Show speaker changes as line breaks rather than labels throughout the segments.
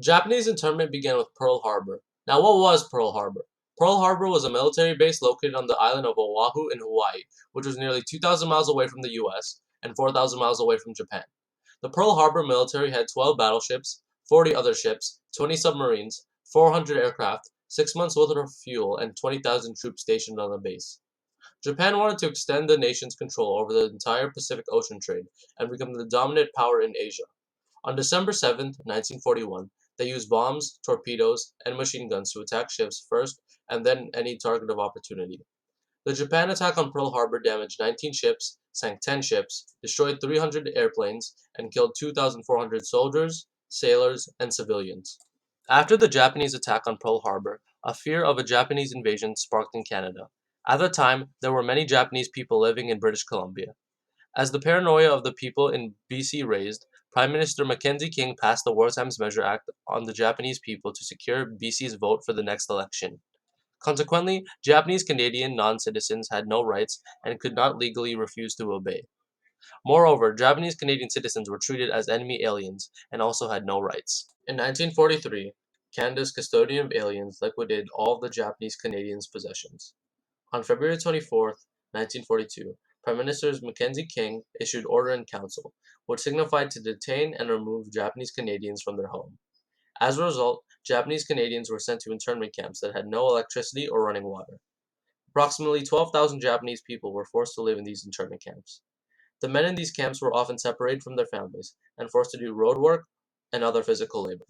Japanese internment began with Pearl Harbor. Now, what was Pearl Harbor? Pearl Harbor was a military base located on the island of Oahu in Hawaii, which was nearly 2,000 miles away from the US and 4,000 miles away from Japan. The Pearl Harbor military had 12 battleships, 40 other ships, 20 submarines, 400 aircraft, 6 months worth of fuel, and 20,000 troops stationed on the base. Japan wanted to extend the nation's control over the entire Pacific Ocean trade and become the dominant power in Asia. On December 7, 1941, they used bombs, torpedoes, and machine guns to attack ships first and then any target of opportunity. The Japan attack on Pearl Harbor damaged 19 ships, sank 10 ships, destroyed 300 airplanes, and killed 2,400 soldiers, sailors, and civilians. After the Japanese attack on Pearl Harbor, a fear of a Japanese invasion sparked in Canada. At the time, there were many Japanese people living in British Columbia. As the paranoia of the people in BC raised, Prime Minister Mackenzie King passed the War Times Measure Act on the Japanese people to secure BC's vote for the next election. Consequently, Japanese Canadian non citizens had no rights and could not legally refuse to obey. Moreover, Japanese Canadian citizens were treated as enemy aliens and also had no rights. In 1943, Canada's custodian of aliens liquidated all of the Japanese Canadians' possessions. On February 24th, 1942, Prime Minister Mackenzie King issued Order in Council, which signified to detain and remove Japanese Canadians from their home. As a result, Japanese Canadians were sent to internment camps that had no electricity or running water. Approximately 12,000 Japanese people were forced to live in these internment camps. The men in these camps were often separated from their families and forced to do road work and other physical labor.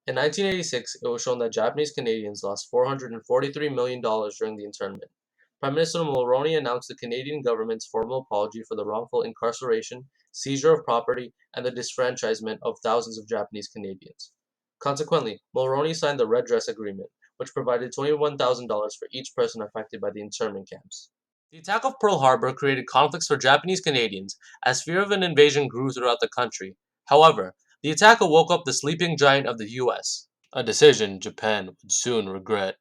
In 1986, it was shown that Japanese Canadians lost $443 million during the internment. Prime Minister Mulroney announced the Canadian government's formal apology for the wrongful incarceration, seizure of property, and the disfranchisement of thousands of Japanese Canadians. Consequently, Mulroney signed the Red Dress Agreement, which provided $21,000 for each person affected by the internment camps. The attack of Pearl Harbor created conflicts for Japanese Canadians as fear of an invasion grew throughout the country. However, the attack awoke up the sleeping giant of the US, a decision Japan would soon regret.